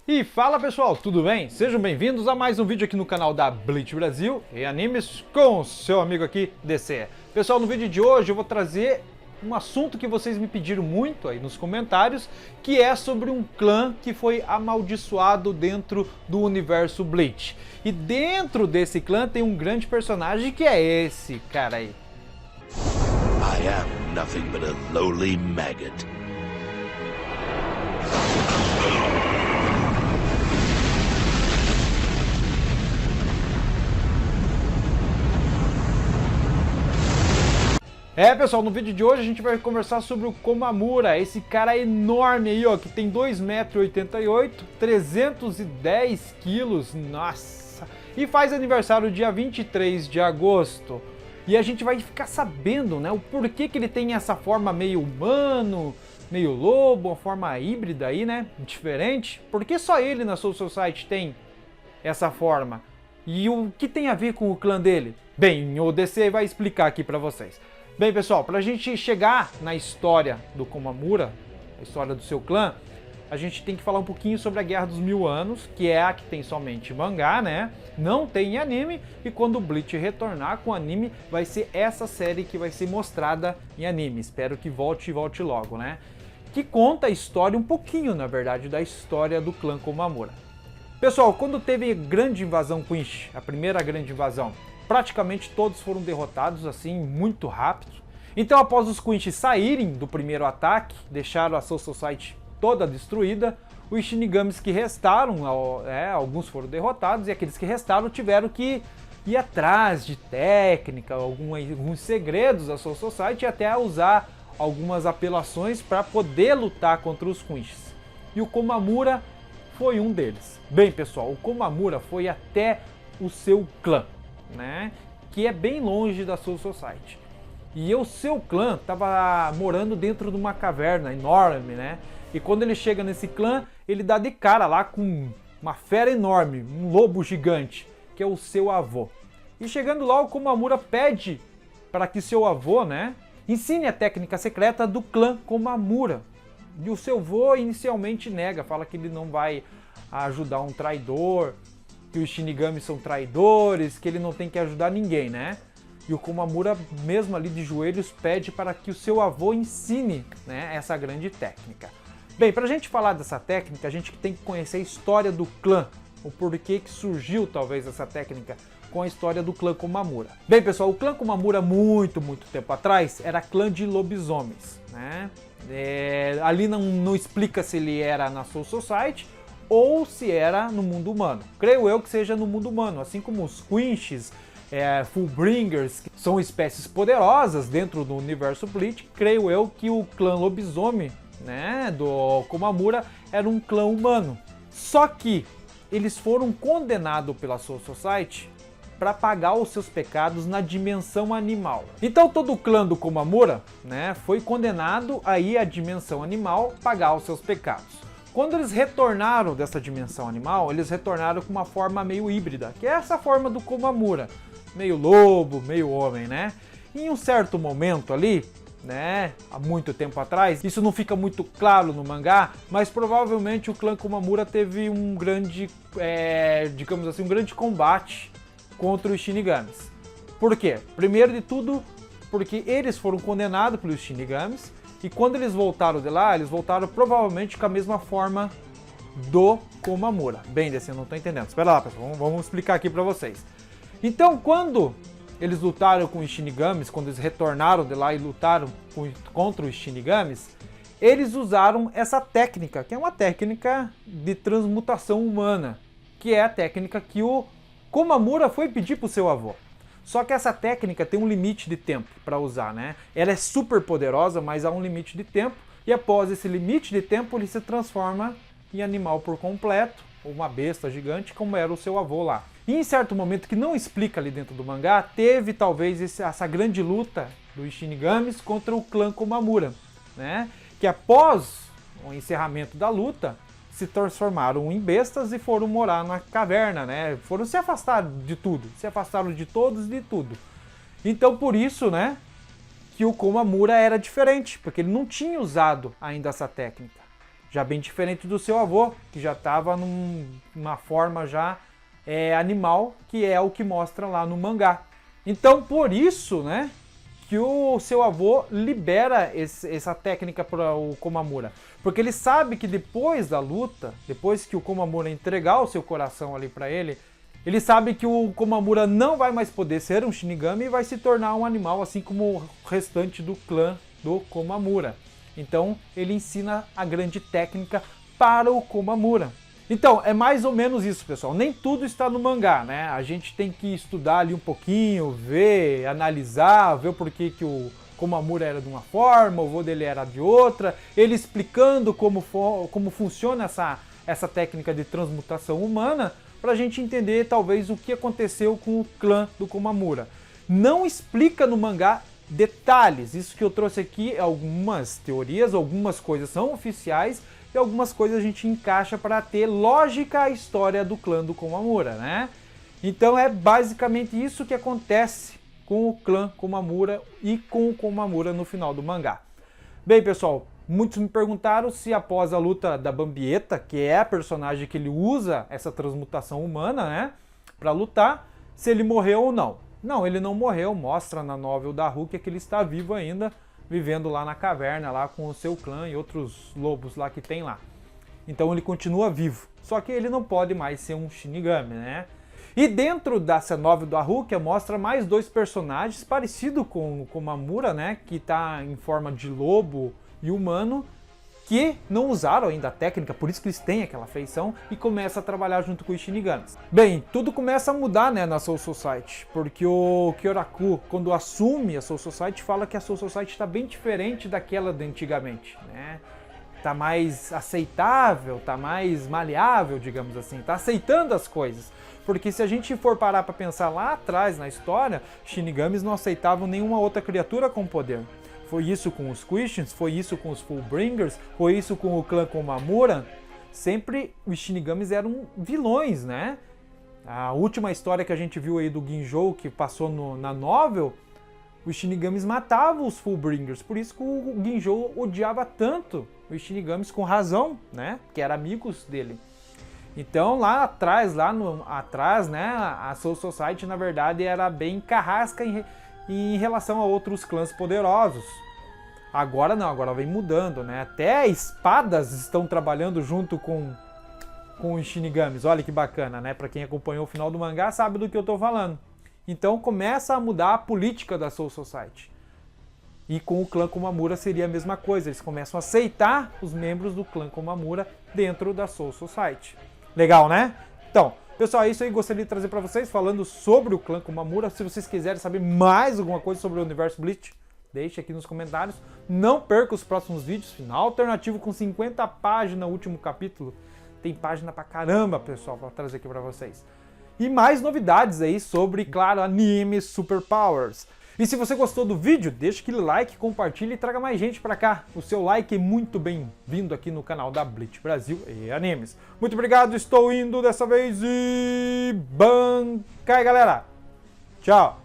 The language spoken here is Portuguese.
E fala pessoal, tudo bem? Sejam bem-vindos a mais um vídeo aqui no canal da Bleach Brasil e Animes com o seu amigo aqui, DC. Pessoal, no vídeo de hoje eu vou trazer um assunto que vocês me pediram muito aí nos comentários, que é sobre um clã que foi amaldiçoado dentro do universo Bleach. E dentro desse clã tem um grande personagem que é esse cara aí. I am nothing but a lowly maggot. Pessoal, no vídeo de hoje a gente vai conversar sobre o Komamura, esse cara enorme aí, ó, que tem 2,88 m, 310 quilos, nossa, e faz aniversário dia 23 de agosto. E a gente vai ficar sabendo, né, o porquê que ele tem essa forma meio humano, meio lobo, uma forma híbrida aí, né, diferente. Por que só ele na Soul Society tem essa forma? E o que tem a ver com o clã dele? Bem, o DC vai explicar aqui pra vocês. Bem, pessoal, para a gente chegar na história do Komamura, a história do seu clã, a gente tem que falar um pouquinho sobre a Guerra dos Mil Anos, que é a que tem somente mangá, né? Não tem anime, e quando o Bleach retornar com anime, vai ser essa série que vai ser mostrada em anime. Espero que volte e volte logo, né? Que conta a história, um pouquinho, na verdade, da história do clã Komamura. Pessoal, quando teve a grande invasão Quinch, a primeira grande invasão, praticamente todos foram derrotados assim muito rápido. Então, após os Quinch saírem do primeiro ataque, deixaram a Soul Society toda destruída, os Shinigamis que restaram, alguns foram derrotados, e aqueles que restaram tiveram que ir atrás de técnica, alguns segredos da Soul Society, e até usar algumas apelações para poder lutar contra os Quinches. E o Komamura foi um deles. Bem, pessoal, o Komamura foi até o seu clã, né, que é bem longe da Soul Society. E o seu clã estava morando dentro de uma caverna enorme, né? E quando ele chega nesse clã, ele dá de cara lá com uma fera enorme, um lobo gigante, que é o seu avô. E chegando lá, o Komamura pede para que seu avô, né, ensine a técnica secreta do clã Komamura. E o seu avô inicialmente nega, fala que ele não vai ajudar um traidor, que os Shinigamis são traidores, que ele não tem que ajudar ninguém, né? E o Komamura, mesmo ali de joelhos, pede para que o seu avô ensine, né, essa grande técnica. Bem, para a gente falar dessa técnica, a gente tem que conhecer a história do clã, o porquê que surgiu talvez essa técnica com a história do clã Komamura. Bem, pessoal, o clã Komamura, muito tempo atrás, era clã de lobisomens, né? Ali não explica se ele era na Soul Society ou se era no mundo humano. Creio eu que seja no mundo humano, assim como os Quinches, Fullbringers, que são espécies poderosas dentro do universo Bleach. Creio eu que o clã lobisomem, né, do Komamura era um clã humano. Só que eles foram condenados pela Soul Society para pagar os seus pecados na dimensão animal. Então todo o clã do Komamura, né, foi condenado a ir à dimensão animal pagar os seus pecados. Quando eles retornaram dessa dimensão animal, eles retornaram com uma forma meio híbrida, que é essa forma do Komamura, meio lobo, meio homem, né? E em um certo momento ali, né, há muito tempo atrás, isso não fica muito claro no mangá, mas provavelmente o clã Komamura teve um grande, digamos assim, um grande combate contra os Shinigamis. Por quê? Primeiro de tudo, porque eles foram condenados pelos Shinigamis, e quando eles voltaram de lá, eles voltaram provavelmente com a mesma forma do Komamura. Bem, desse eu não estou entendendo. Espera lá, pessoal, vamos explicar aqui para vocês. Então, quando eles lutaram com os Shinigamis, quando eles retornaram de lá e lutaram contra os Shinigamis, eles usaram essa técnica, que é uma técnica de transmutação humana, que é a técnica que o Komamura foi pedir para o seu avô. Só que essa técnica tem um limite de tempo para usar, né? Ela é super poderosa, mas há um limite de tempo, e após esse limite de tempo ele se transforma em animal por completo, ou uma besta gigante, como era o seu avô lá. E em certo momento, que não explica ali dentro do mangá, teve talvez essa grande luta dos Shinigamis contra o clã Komamura, né? Que após o encerramento da luta, se transformaram em bestas e foram morar na caverna, né? Foram se afastar de tudo, se afastaram de todos e de tudo. Então por isso, né, que o Komamura era diferente, porque ele não tinha usado ainda essa técnica. Já bem diferente do seu avô, que já estava numa forma já animal, que é o que mostra lá no mangá. Então por isso, né, que o seu avô libera essa técnica para o Komamura. Porque ele sabe que depois da luta, depois que o Komamura entregar o seu coração ali para ele, ele sabe que o Komamura não vai mais poder ser um Shinigami e vai se tornar um animal, assim como o restante do clã do Komamura. Então ele ensina a grande técnica para o Komamura. Então é mais ou menos isso, pessoal. Nem tudo está no mangá, né? A gente tem que estudar ali um pouquinho, ver, analisar, ver o porquê que o Komamura era de uma forma, o vô dele era de outra, ele explicando como funciona essa técnica de transmutação humana, para a gente entender talvez o que aconteceu com o clã do Komamura. Não explica no mangá detalhes, isso que eu trouxe aqui é algumas teorias, algumas coisas são oficiais e algumas coisas a gente encaixa para ter lógica a história do clã do Komamura, né? Então é basicamente isso que acontece com o clã Komamura e com o Komamura no final do mangá. Bem, pessoal, muitos me perguntaram se após a luta da Bambieta, que é a personagem que ele usa essa transmutação humana, né, para lutar, se ele morreu ou não. Não, ele não morreu, mostra na novel da Rukia que ele está vivo ainda, vivendo lá na caverna, lá com o seu clã e outros lobos lá que tem lá. Então ele continua vivo, só que ele não pode mais ser um Shinigami, né? E dentro dessa novel da Rukia mostra mais dois personagens parecidos com o Komamura, né, que está em forma de lobo e humano, que não usaram ainda a técnica, por isso que eles têm aquela feição, e começa a trabalhar junto com os Shinigamis. Bem, tudo começa a mudar, né, na Soul Society, porque o Kyoraku, quando assume a Soul Society, fala que a Soul Society está bem diferente daquela de antigamente, né? Tá mais aceitável, tá mais maleável, digamos assim, tá aceitando as coisas. Porque se a gente for parar para pensar lá atrás na história, Shinigamis não aceitavam nenhuma outra criatura com poder. Foi isso com os Christians, foi isso com os Fullbringers, foi isso com o clã Komamura. Sempre os Shinigamis eram vilões, né? A última história que a gente viu aí do Ginjou, que passou na novel, os Shinigamis matavam os Fullbringers. Por isso que o Ginjou odiava tanto os Shinigamis, com razão, né? Que eram amigos dele. Então lá atrás, né? A Soul Society, na verdade, era bem carrasca em relação a outros clãs poderosos. Agora não, agora vem mudando, né? Até espadas estão trabalhando junto com os Shinigamis. Olha que bacana, né? Para quem acompanhou o final do mangá sabe do que eu tô falando. Então começa a mudar a política da Soul Society. E com o clã Komamura seria a mesma coisa. Eles começam a aceitar os membros do clã Komamura dentro da Soul Society. Legal, né? Então, pessoal, é isso aí. Gostaria de trazer para vocês falando sobre o clã Komamura. Se vocês quiserem saber mais alguma coisa sobre o universo Bleach, deixe aqui nos comentários. Não perca os próximos vídeos. Final alternativo com 50 páginas, último capítulo. Tem página pra caramba, pessoal, para trazer aqui para vocês. E mais novidades aí sobre, claro, animes, superpowers. E se você gostou do vídeo, deixa aquele like, compartilha e traga mais gente pra cá. O seu like é muito bem-vindo aqui no canal da Bleach Brasil e Animes. Muito obrigado, estou indo dessa vez e... Bancai, galera! Tchau!